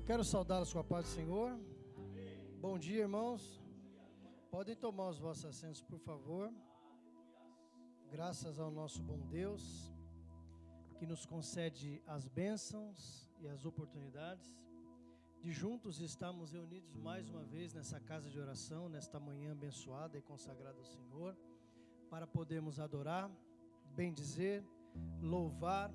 Quero saudá-los com a paz do Senhor. Bom dia, irmãos. Podem tomar os vossos assentos, por favor. Graças ao nosso bom Deus, que nos concede as bênçãos e as oportunidades de juntos estarmos reunidos mais uma vez nessa casa de oração, nesta manhã abençoada e consagrada ao Senhor, para podermos adorar, bendizer, louvar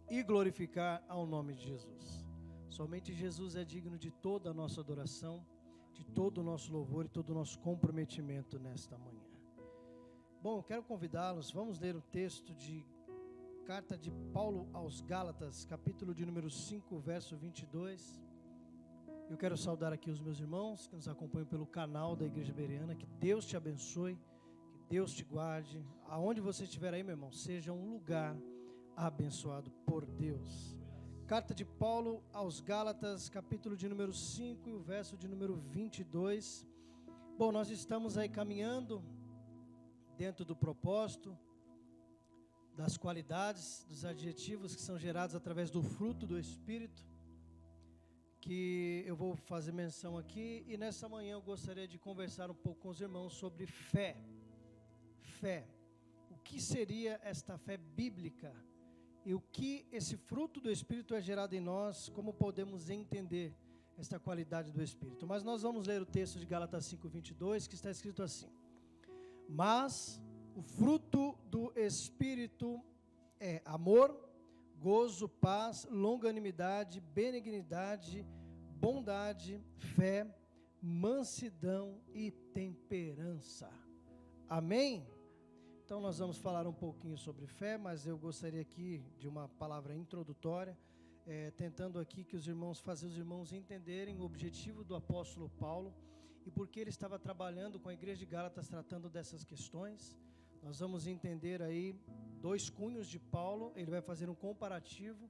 e glorificar ao nome de Jesus. Somente Jesus é digno de toda a nossa adoração, de todo o nosso louvor e todo o nosso comprometimento nesta manhã. Bom, quero convidá-los, vamos ler o texto de carta de Paulo aos Gálatas, capítulo de número 5, verso 22. Eu quero saudar aqui os meus irmãos que nos acompanham pelo canal da Igreja Bereana. Que Deus te abençoe, que Deus te guarde. Aonde você estiver aí, meu irmão, seja um lugar abençoado por Deus. Carta de Paulo aos Gálatas, capítulo de número 5 e o verso de número 22. Bom, nós estamos aí caminhando dentro do propósito, das qualidades, dos adjetivos que são gerados através do fruto do Espírito, que eu vou fazer menção aqui. E nessa manhã eu gostaria de conversar um pouco com os irmãos sobre fé. Fé. O que seria esta fé bíblica? E o que esse fruto do Espírito é gerado em nós, como podemos entender esta qualidade do Espírito. Mas nós vamos ler o texto de Gálatas 5:22, que está escrito assim: mas o fruto do Espírito é amor, gozo, paz, longanimidade, benignidade, bondade, fé, mansidão e temperança. Amém? Então nós vamos falar um pouquinho sobre fé, mas eu gostaria aqui de uma palavra introdutória, tentando aqui que fazer os irmãos entenderem o objetivo do apóstolo Paulo e por que ele estava trabalhando com a igreja de Gálatas tratando dessas questões. Nós vamos entender aí dois cunhos de Paulo. Ele vai fazer um comparativo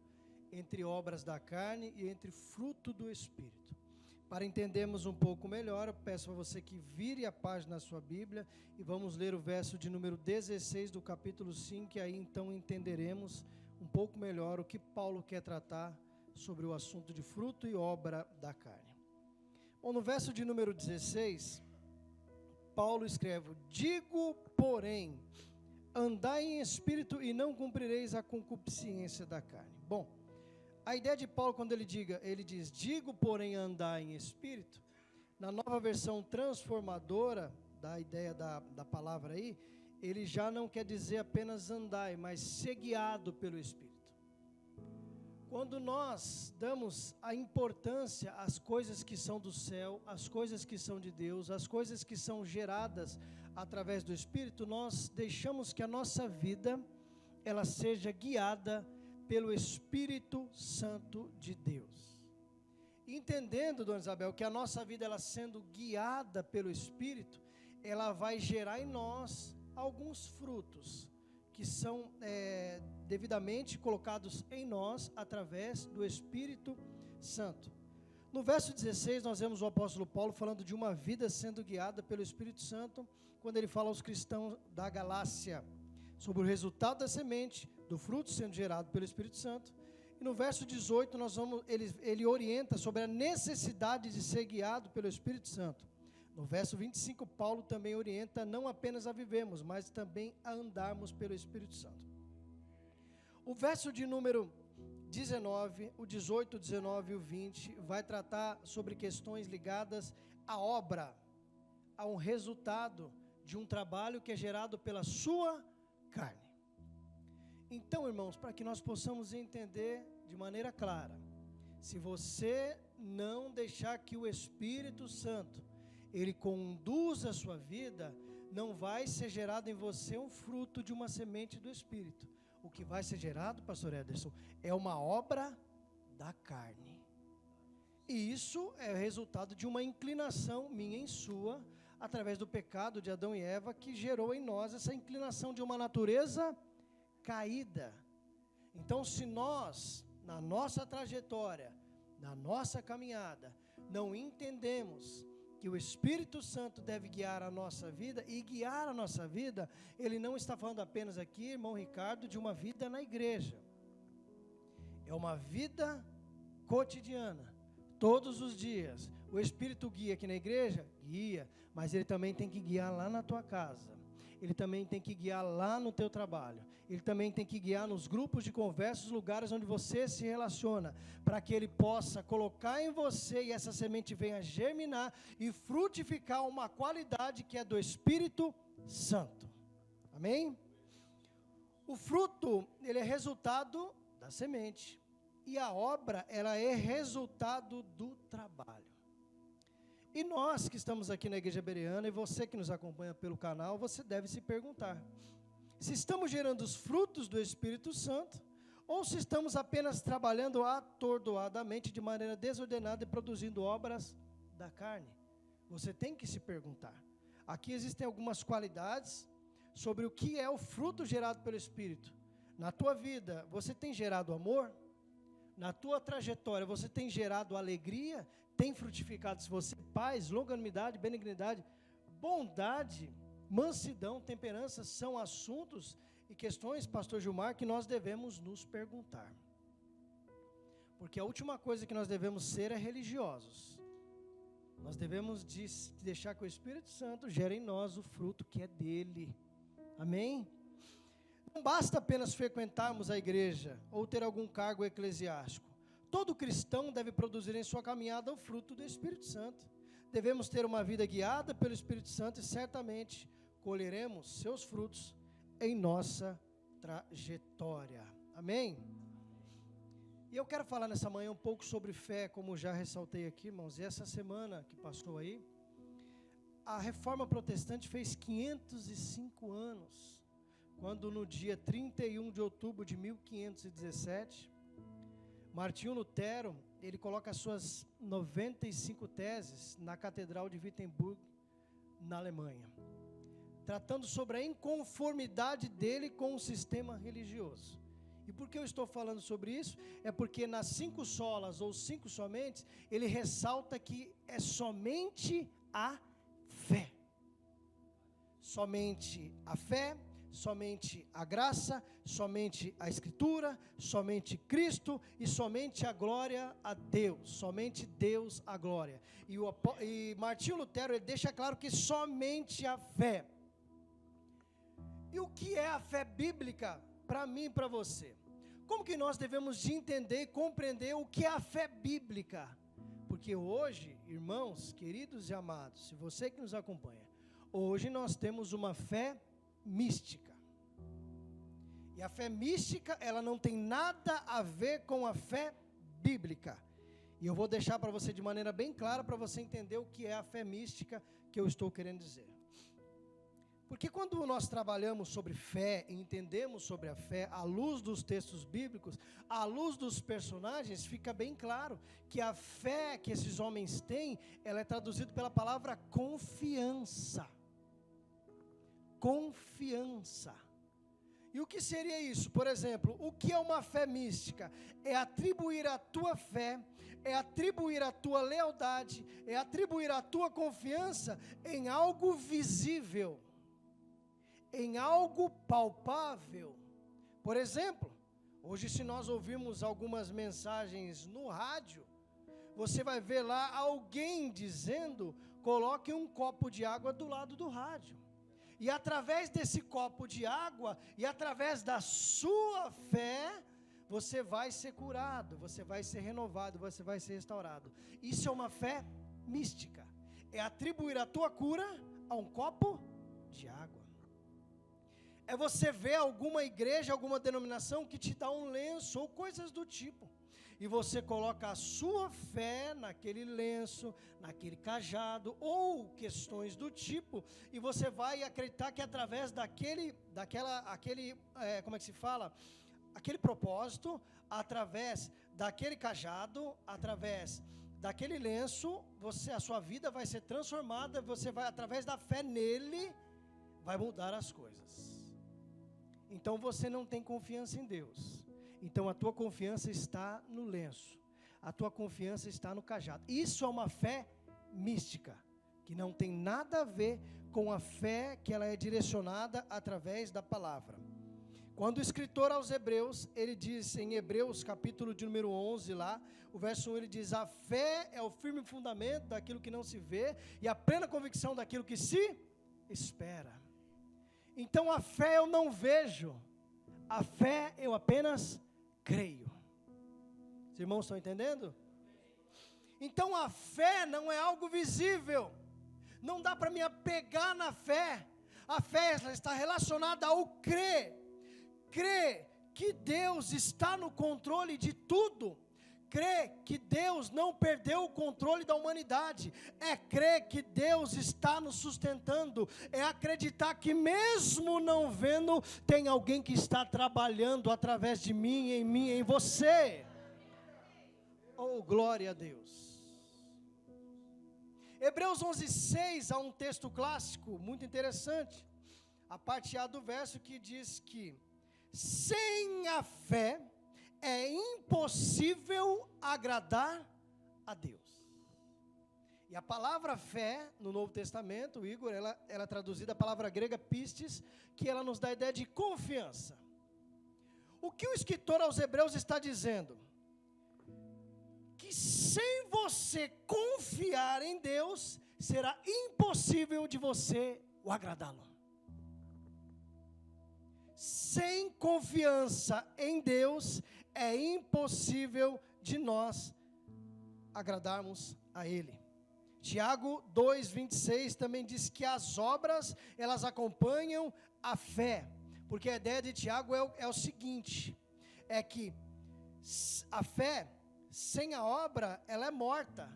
entre obras da carne e entre fruto do Espírito. Para entendermos um pouco melhor, eu peço a você que vire a página da sua Bíblia e vamos ler o verso de número 16 do capítulo 5, e aí então entenderemos um pouco melhor o que Paulo quer tratar sobre o assunto de fruto e obra da carne. Bom, no verso de número 16, Paulo escreve: digo, porém, andai em espírito e não cumprireis a concupiscência da carne. Bom, a ideia de Paulo quando ele diz, digo, porém, andar em espírito, na nova versão transformadora da ideia da palavra aí, ele já não quer dizer apenas andar, mas ser guiado pelo Espírito. Quando nós damos a importância às coisas que são do céu, às coisas que são de Deus, às coisas que são geradas através do Espírito, nós deixamos que a nossa vida, ela seja guiada pelo Espírito Santo de Deus. Entendendo, dona Isabel, que a nossa vida, ela sendo guiada pelo Espírito, ela vai gerar em nós alguns frutos que são devidamente colocados em nós através do Espírito Santo. No verso 16 nós vemos o apóstolo Paulo falando de uma vida sendo guiada pelo Espírito Santo, quando ele fala aos cristãos da Galácia sobre o resultado da semente, do fruto sendo gerado pelo Espírito Santo. E no verso 18 ele orienta sobre a necessidade de ser guiado pelo Espírito Santo. No verso 25 Paulo também orienta não apenas a vivermos, mas também a andarmos pelo Espírito Santo. O verso de número 19, o 18, o 19 e o 20 vai tratar sobre questões ligadas à obra, a um resultado de um trabalho que é gerado pela sua carne. Então, irmãos, para que nós possamos entender de maneira clara, se você não deixar que o Espírito Santo ele conduza a sua vida, não vai ser gerado em você um fruto de uma semente do Espírito. O que vai ser gerado, pastor Ederson, é uma obra da carne. E isso é resultado de uma inclinação minha em sua, através do pecado de Adão e Eva, que gerou em nós essa inclinação de uma natureza caída. Então, se nós, na nossa trajetória, na nossa caminhada, não entendemos que o Espírito Santo deve guiar a nossa vida, e guiar a nossa vida, ele não está falando apenas aqui, irmão Ricardo, de uma vida na igreja. É uma vida cotidiana, Todos os dias. O Espírito guia aqui na igreja? Guia. Mas Ele também tem que guiar lá na tua casa. Ele também tem que guiar lá no teu trabalho. Ele também tem que guiar nos grupos de conversa, os lugares onde você se relaciona, para que Ele possa colocar em você e essa semente venha germinar e frutificar uma qualidade que é do Espírito Santo. Amém? O fruto, ele é resultado da semente. E a obra, ela é resultado do trabalho. E nós que estamos aqui na Igreja Bereana, e você que nos acompanha pelo canal, você deve se perguntar, se estamos gerando os frutos do Espírito Santo, ou se estamos apenas trabalhando atordoadamente, de maneira desordenada e produzindo obras da carne. Você tem que se perguntar. Aqui existem algumas qualidades sobre o que é o fruto gerado pelo Espírito. Na tua vida, você tem gerado amor? Na tua trajetória, você tem gerado alegria? Tem frutificado se você, paz, longanimidade, benignidade, bondade, mansidão, temperança, são assuntos e questões, pastor Gilmar, que nós devemos nos perguntar. Porque a última coisa que nós devemos ser é religiosos. Nós devemos deixar que o Espírito Santo gere em nós o fruto que é dele. Amém? Não basta apenas frequentarmos a igreja ou ter algum cargo eclesiástico. Todo cristão deve produzir em sua caminhada o fruto do Espírito Santo. Devemos ter uma vida guiada pelo Espírito Santo e certamente colheremos seus frutos em nossa trajetória. Amém? E eu quero falar nessa manhã um pouco sobre fé, como já ressaltei aqui, irmãos. E essa semana que passou aí, a Reforma Protestante fez 505 anos, quando no dia 31 de outubro de 1517, Martinho Lutero, ele coloca as suas 95 teses na Catedral de Wittenberg, na Alemanha, tratando sobre a inconformidade dele com o sistema religioso. E por que eu estou falando sobre isso? É porque nas 5 solas, ou 5 somente, ele ressalta que é somente a fé. Somente a fé, somente a graça, somente a Escritura, somente Cristo e somente a glória a Deus, somente Deus a glória. E Martinho Lutero, ele deixa claro que somente a fé. E o que é a fé bíblica para mim e para você? Como que nós devemos de entender e compreender o que é a fé bíblica? Porque hoje, irmãos, queridos e amados, se você que nos acompanha, hoje nós temos uma fé mística. E a fé mística, ela não tem nada a ver com a fé bíblica. E eu vou deixar para você de maneira bem clara, para você entender o que é a fé mística que eu estou querendo dizer. Porque quando nós trabalhamos sobre fé e entendemos sobre a fé, à luz dos textos bíblicos, à luz dos personagens, fica bem claro que a fé que esses homens têm, ela é traduzida pela palavra confiança. Confiança. E o que seria isso? Por exemplo, o que é uma fé mística? É atribuir a tua fé, é atribuir a tua lealdade, é atribuir a tua confiança em algo visível, em algo palpável. Por exemplo, hoje se nós ouvirmos algumas mensagens no rádio, você vai ver lá alguém dizendo, coloque um copo de água do lado do rádio. E através desse copo de água, e através da sua fé, você vai ser curado, você vai ser renovado, você vai ser restaurado. Isso é uma fé mística. É atribuir a tua cura a um copo de água. É você ver alguma igreja, alguma denominação que te dá um lenço ou coisas do tipo. E você coloca a sua fé naquele lenço, naquele cajado, ou questões do tipo, e você vai acreditar que através aquele propósito, através daquele cajado, através daquele lenço, a sua vida vai ser transformada, você vai, através da fé nele, vai mudar as coisas. Então você não tem confiança em Deus. Então a tua confiança está no lenço, a tua confiança está no cajado. Isso é uma fé mística, que não tem nada a ver com a fé que ela é direcionada através da palavra. Quando o escritor aos Hebreus, ele diz em Hebreus capítulo de número 11 lá, o verso 1 ele diz: a fé é o firme fundamento daquilo que não se vê e a plena convicção daquilo que se espera. Então a fé eu não vejo, a fé eu apenas creio. Os irmãos estão entendendo? Então a fé não é algo visível, não dá para me apegar na fé. A fé está relacionada ao crer que Deus está no controle de tudo, crer que Deus não perdeu o controle da humanidade, é crer que Deus está nos sustentando, é acreditar que mesmo não vendo, tem alguém que está trabalhando através de mim, em você. Oh, glória a Deus. Hebreus 11:6 há um texto clássico muito interessante, a parte A do verso que diz que sem a fé é impossível agradar a Deus. E a palavra fé no Novo Testamento, Igor, ela é traduzida a palavra grega pistis, que ela nos dá a ideia de confiança. O que o escritor aos Hebreus está dizendo? Que sem você confiar em Deus, será impossível de você o agradá-lo. Sem confiança em Deus, é impossível de nós agradarmos a Ele. Tiago 2:26 também diz que as obras, elas acompanham a fé. Porque a ideia de Tiago é o seguinte, é que a fé, sem a obra, ela é morta.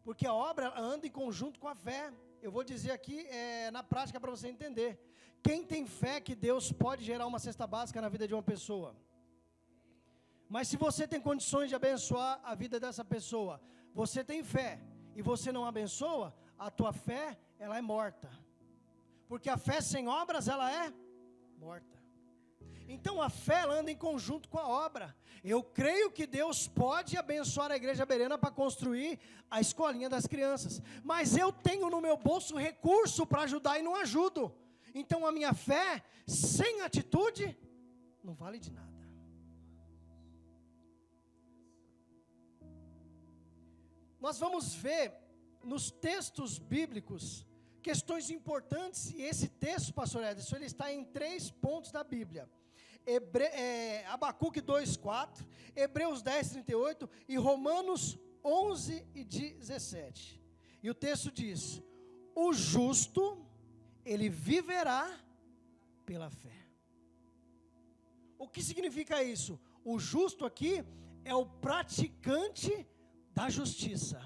Porque a obra anda em conjunto com a fé. Eu vou dizer aqui na prática para você entender. Quem tem fé que Deus pode gerar uma cesta básica na vida de uma pessoa? Mas se você tem condições de abençoar a vida dessa pessoa, você tem fé, e você não abençoa, a tua fé, ela é morta. Porque a fé sem obras, ela é morta. Então a fé ela anda em conjunto com a obra. Eu creio que Deus pode abençoar a igreja Berena para construir a escolinha das crianças. Mas eu tenho no meu bolso recurso para ajudar e não ajudo. Então a minha fé, sem atitude, não vale de nada. Nós vamos ver nos textos bíblicos questões importantes, e esse texto, pastor Edson, ele está em 3 pontos da Bíblia. Abacuque 2:4, Hebreus 10:38 e Romanos 11:17. E o texto diz: o justo, ele viverá pela fé. O que significa isso? O justo aqui é o praticante da justiça.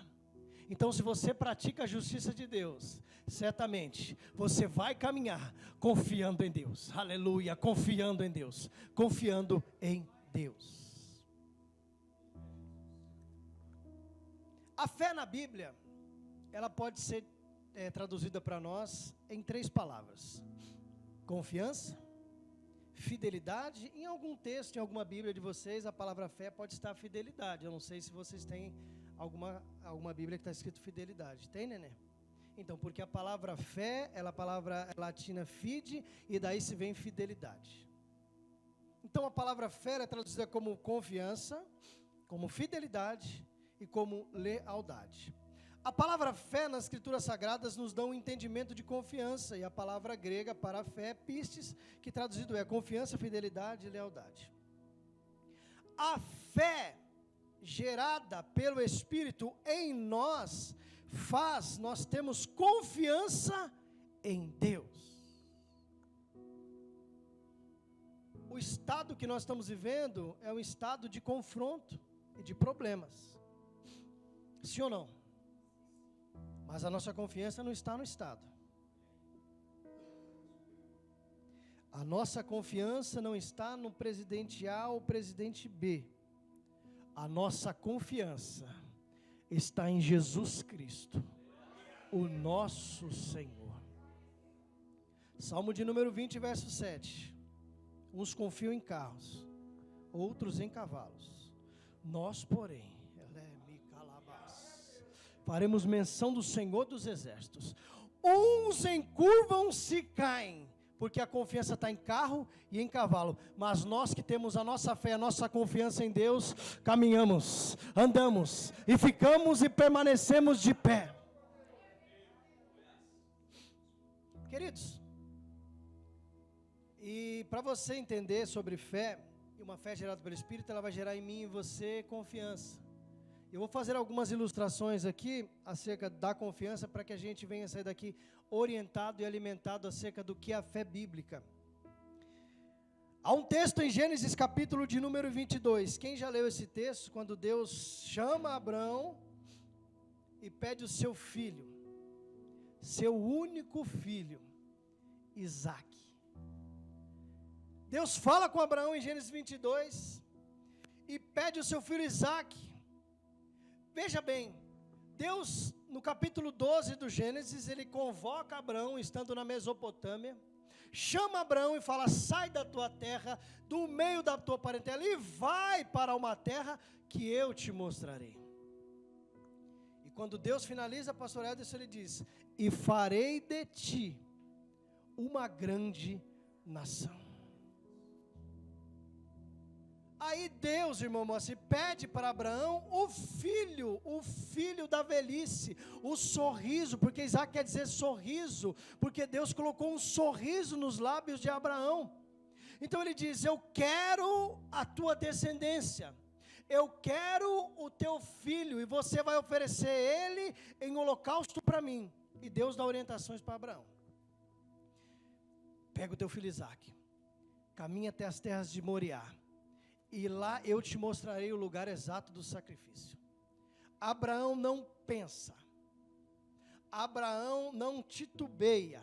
Então, se você pratica a justiça de Deus, certamente você vai caminhar confiando em Deus. Aleluia, confiando em Deus. Confiando em Deus. A fé na Bíblia, ela pode ser traduzida para nós em 3 palavras: confiança, fidelidade. Em algum texto, em alguma Bíblia de vocês, a palavra fé pode estar fidelidade. Eu não sei se vocês têm alguma Bíblia que está escrito fidelidade. Tem, nenê? Então, porque a palavra fé, ela é a palavra latina fide, e daí se vem fidelidade. Então, a palavra fé é traduzida como confiança, como fidelidade e como lealdade. A palavra fé nas Escrituras Sagradas nos dá um entendimento de confiança, e a palavra grega para fé é pistis, que traduzido é confiança, fidelidade e lealdade. A fé gerada pelo Espírito em nós nós temos confiança em Deus. O estado que nós estamos vivendo é um estado de confronto e de problemas. Sim ou não? Mas a nossa confiança não está no estado. A nossa confiança não está no presidente A ou presidente B. A nossa confiança está em Jesus Cristo, o nosso Senhor. Salmo de número 20, verso 7. Uns confiam em carros, outros em cavalos. Nós, porém, faremos menção do Senhor dos Exércitos. Uns encurvam-se e caem, porque a confiança está em carro e em cavalo. Mas nós que temos a nossa fé, a nossa confiança em Deus, caminhamos, andamos e ficamos e permanecemos de pé. Queridos, e para você entender sobre fé, e uma fé gerada pelo Espírito, ela vai gerar em mim e você confiança. Eu vou fazer algumas ilustrações aqui acerca da confiança para que a gente venha sair daqui orientado e alimentado acerca do que é a fé bíblica. Há um texto em Gênesis capítulo de número 22. Quem já leu esse texto? Quando Deus chama Abraão e pede o seu filho, seu único filho, Isaque. Deus fala com Abraão em Gênesis 22 e pede o seu filho Isaque. Veja bem, Deus, no capítulo 12 do Gênesis, ele convoca Abraão, estando na Mesopotâmia, chama Abraão e fala: sai da tua terra, do meio da tua parentela, e vai para uma terra que eu te mostrarei. E quando Deus finaliza, pastor Edson, ele diz: e farei de ti uma grande nação. Aí Deus, irmão Moacir, pede para Abraão o filho da velhice, o sorriso, porque Isaque quer dizer sorriso, porque Deus colocou um sorriso nos lábios de Abraão. Então ele diz: eu quero a tua descendência, eu quero o teu filho, e você vai oferecer ele em holocausto para mim. E Deus dá orientações para Abraão: pega o teu filho Isaque, caminha até as terras de Moriá, e lá eu te mostrarei o lugar exato do sacrifício. Abraão não pensa, Abraão não titubeia,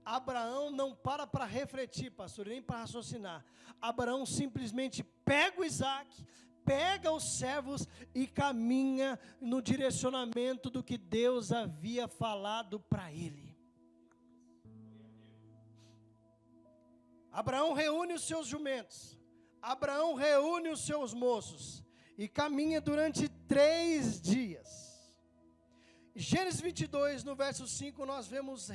Abraão não para refletir, pastor, nem para raciocinar. Abraão simplesmente pega o Isaque, pega os servos e caminha no direcionamento do que Deus havia falado para ele. Abraão reúne os seus jumentos, Abraão reúne os seus moços e caminha durante 3 dias. Gênesis 22, no verso 5, nós vemos,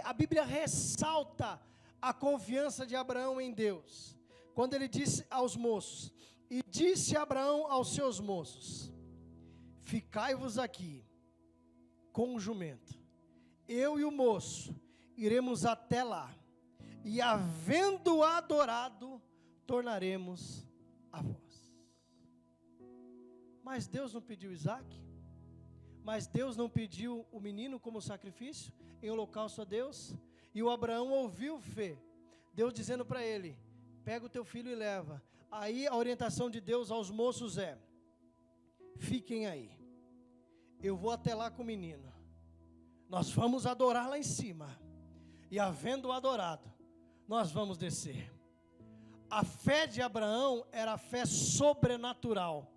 a Bíblia ressalta a confiança de Abraão em Deus. Quando ele disse aos moços: e disse Abraão aos seus moços: ficai-vos aqui com o jumento, eu e o moço iremos até lá, e havendo adorado, tornaremos a vós. Mas Deus não pediu Isaque? Mas Deus não pediu o menino como sacrifício, em holocausto a Deus? E o Abraão ouviu fé, Deus dizendo para ele: pega o teu filho e leva. Aí a orientação de Deus aos moços é: fiquem aí, eu vou até lá com o menino, nós vamos adorar lá em cima, e havendo adorado, nós vamos descer. A fé de Abraão era a fé sobrenatural,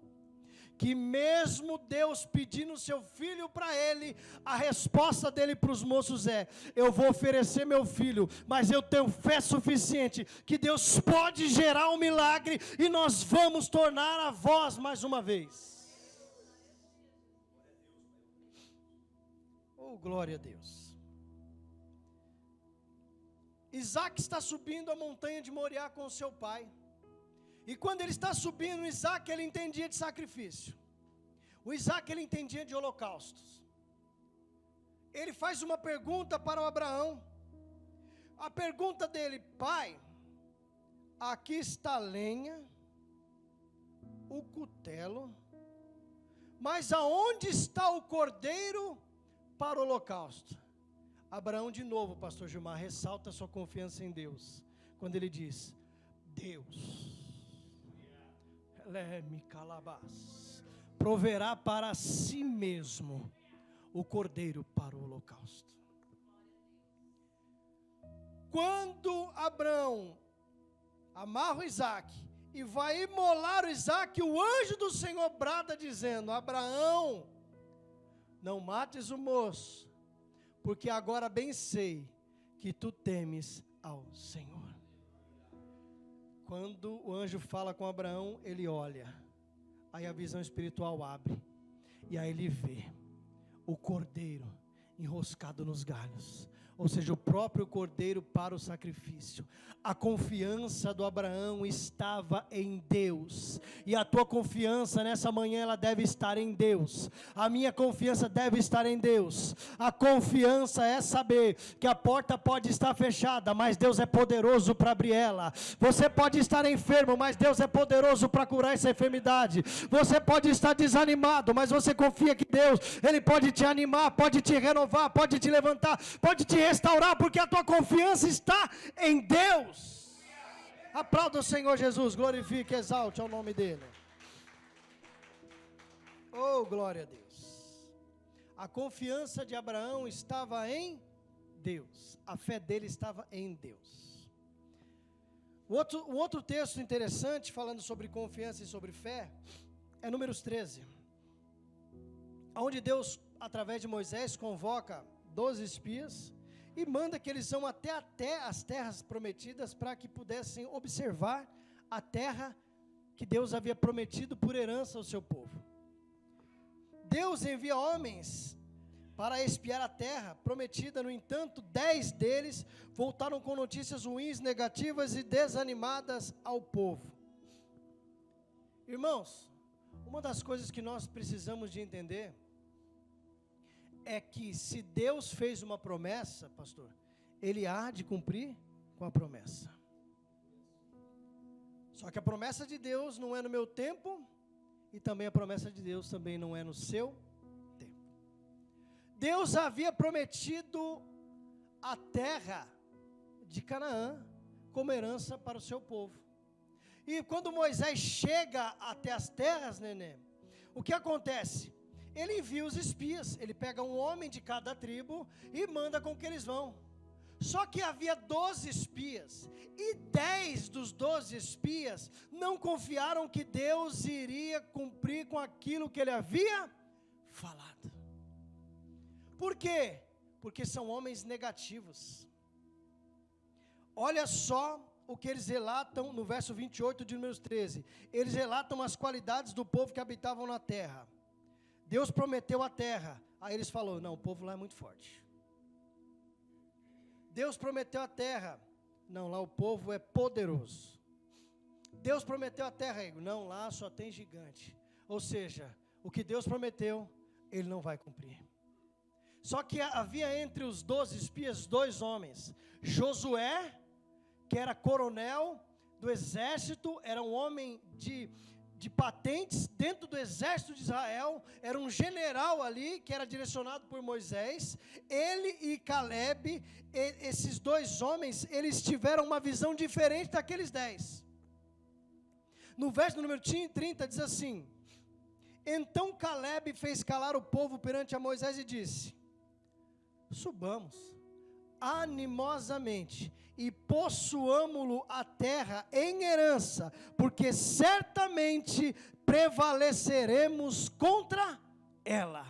que mesmo Deus pedindo seu filho para ele, a resposta dele para os moços é: eu vou oferecer meu filho, mas eu tenho fé suficiente, que Deus pode gerar um milagre, e nós vamos tornar a vós mais uma vez. Oh, glória a Deus. Isaque está subindo a montanha de Moriá com o seu pai. E quando ele está subindo, o Isaque, ele entendia de sacrifício. O Isaque, ele entendia de holocaustos. Ele faz uma pergunta para o Abraão. A pergunta dele: pai, aqui está a lenha, o cutelo, mas aonde está o cordeiro para o holocausto? Abraão, de novo, pastor Gilmar, ressalta sua confiança em Deus, quando ele diz: Deus proverá para si mesmo o cordeiro para o holocausto. Quando Abraão amarra o Isaque e vai imolar o Isaque, o anjo do Senhor brada dizendo: Abraão, não mates o moço, porque agora bem sei que tu temes ao Senhor. Quando o anjo fala com Abraão, ele olha, aí a visão espiritual abre, e aí ele vê o cordeiro enroscado nos galhos, ou seja, o próprio cordeiro para o sacrifício. A confiança do Abraão estava em Deus, e a tua confiança nessa manhã, ela deve estar em Deus. A minha confiança deve estar em Deus. A confiança é saber que a porta pode estar fechada, mas Deus é poderoso para abrir ela. Você pode estar enfermo, mas Deus é poderoso para curar essa enfermidade. Você pode estar desanimado, mas você confia que Deus, Ele pode te animar, pode te renovar, pode te levantar, pode te restaurar, porque a tua confiança está em Deus. Aplauda o Senhor Jesus, glorifique, exalte ao nome dEle. Oh, glória a Deus. A confiança de Abraão estava em Deus, a fé dele estava em Deus. Um outro texto interessante, falando sobre confiança e sobre fé, é Números 13, onde Deus, através de Moisés, convoca 12 espias, e manda que eles vão até as terras prometidas, para que pudessem observar a terra que Deus havia prometido por herança ao seu povo. Deus envia homens para espiar a terra prometida. No entanto, 10 deles voltaram com notícias ruins, negativas e desanimadas ao povo. Irmãos, uma das coisas que nós precisamos de entender é que se Deus fez uma promessa, pastor, Ele há de cumprir com a promessa. Só que a promessa de Deus não é no meu tempo, e também a promessa de Deus também não é no seu tempo. Deus havia prometido a terra de Canaã como herança para o seu povo. E quando Moisés chega até as terras, o que acontece? Ele envia os espias, ele pega um homem de cada tribo e manda com que eles vão. Só que havia 12 espias, e 10 dos 12 espias não confiaram que Deus iria cumprir com aquilo que ele havia falado. Por quê? Porque são homens negativos. Olha só o que eles relatam no verso 28 de Números 13. Eles relatam as qualidades do povo que habitavam na terra. Deus prometeu a terra, aí eles falaram, não, o povo lá é muito forte. Deus prometeu a terra, não, lá o povo é poderoso. Deus prometeu a terra, não, lá só tem gigante. Ou seja, o que Deus prometeu, Ele não vai cumprir. Só que havia entre os 12 espias 2 homens, Josué, que era coronel do exército, era um homem de patentes dentro do exército de Israel, era um general ali, que era direcionado por Moisés. Ele e Caleb, esses 2 homens, eles tiveram uma visão diferente daqueles 10. No verso número 30 diz assim: então Caleb fez calar o povo perante a Moisés e disse: subamos animosamente e possuamo-lo a terra em herança, porque certamente prevaleceremos contra ela.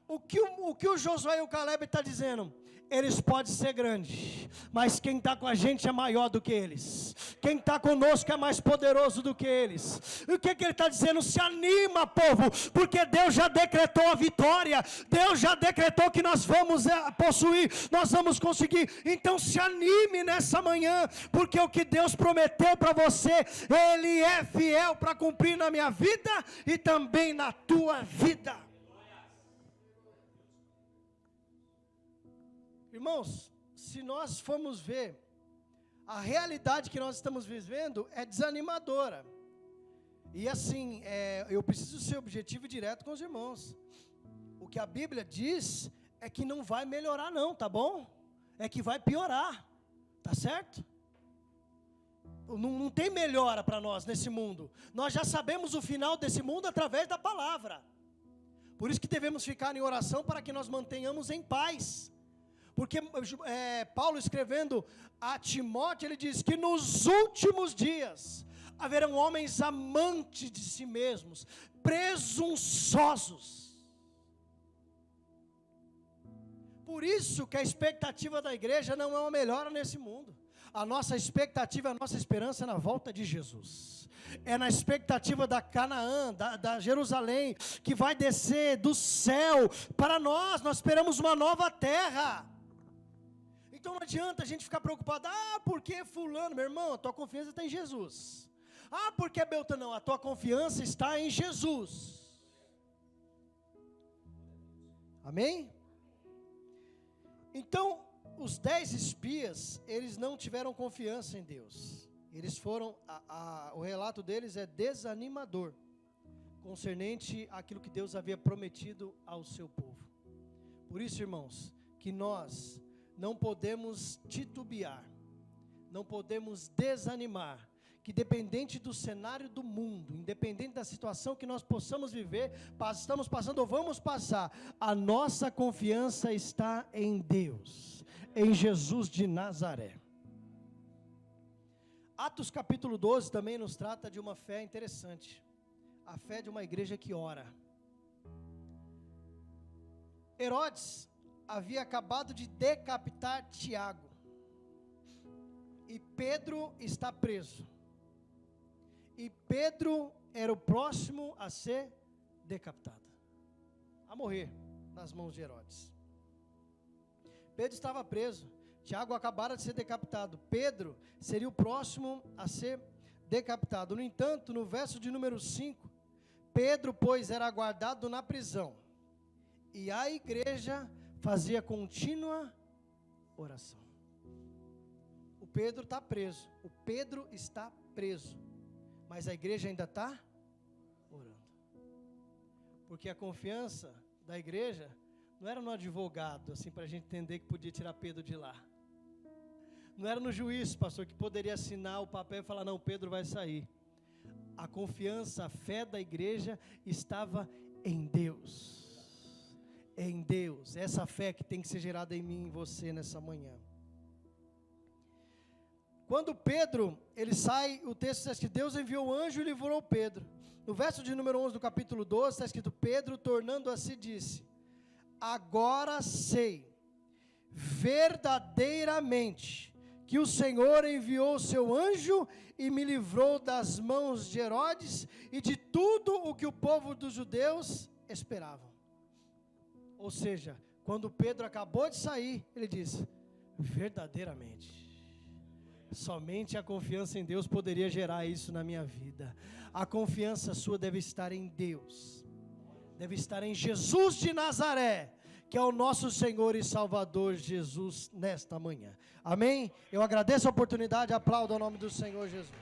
O que o Josué e o Caleb estão dizendo? Eles podem ser grandes, mas quem está com a gente é maior do que eles. Quem está conosco é mais poderoso do que eles. E o que ele está dizendo? Se anima, povo, porque Deus já decretou a vitória. Deus já decretou que nós vamos possuir, nós vamos conseguir. Então se anime nessa manhã, porque o que Deus prometeu para você, Ele é fiel para cumprir na minha vida e também na tua vida. Irmãos, se nós formos ver, a realidade que nós estamos vivendo é desanimadora. E assim, eu preciso ser objetivo e direto com os irmãos. O que a Bíblia diz é que não vai melhorar não, tá bom? É que vai piorar, tá certo? Não tem melhora para nós nesse mundo. Nós já sabemos o final desse mundo através da palavra. Por isso que devemos ficar em oração para que nós mantenhamos em paz. Porque Paulo escrevendo a Timóteo, ele diz que nos últimos dias haverão homens amantes de si mesmos, presunçosos. Por isso que a expectativa da igreja não é uma melhora nesse mundo. A nossa expectativa, a nossa esperança é na volta de Jesus. É na expectativa da Canaã, da Jerusalém, que vai descer do céu para nós. Nós esperamos uma nova terra. Então não adianta a gente ficar preocupado, porque fulano, meu irmão, a tua confiança está em Jesus. Porque Beltrano, não, a tua confiança está em Jesus. Amém? Então, os 10 espias, eles não tiveram confiança em Deus. Eles foram, o relato deles é desanimador, concernente àquilo que Deus havia prometido ao seu povo. Por isso, irmãos, que nós não podemos titubear, não podemos desanimar, que dependente do cenário do mundo, independente da situação que nós possamos viver, estamos passando ou vamos passar, a nossa confiança está em Deus, em Jesus de Nazaré. Atos capítulo 12 também nos trata de uma fé interessante, a fé de uma igreja que ora. Herodes havia acabado de decapitar Tiago, e Pedro está preso. E Pedro era o próximo a ser decapitado, a morrer nas mãos de Herodes. Pedro estava preso, Tiago acabara de ser decapitado, Pedro seria o próximo a ser decapitado. No entanto, no verso de número 5, Pedro, pois, era guardado na prisão, e a igreja fazia contínua oração. O Pedro está preso, o Pedro está preso, mas a igreja ainda está orando, porque a confiança da igreja não era no advogado, assim, para a gente entender que podia tirar Pedro de lá, não era no juiz, pastor, que poderia assinar o papel e falar, não, Pedro vai sair. A confiança, a fé da igreja estava em Deus, essa fé que tem que ser gerada em mim e em você nessa manhã. Quando Pedro, ele sai, o texto diz que Deus enviou o anjo e livrou Pedro. No verso de número 11 do capítulo 12, está escrito, Pedro, tornando a si, disse, agora sei, verdadeiramente, que o Senhor enviou o seu anjo e me livrou das mãos de Herodes e de tudo o que o povo dos judeus esperavam. Ou seja, quando Pedro acabou de sair, ele disse, verdadeiramente. Somente a confiança em Deus poderia gerar isso na minha vida. A confiança sua deve estar em Deus, deve estar em Jesus de Nazaré, que é o nosso Senhor e Salvador Jesus nesta manhã. Amém? Eu agradeço a oportunidade, aplaudo ao nome do Senhor Jesus.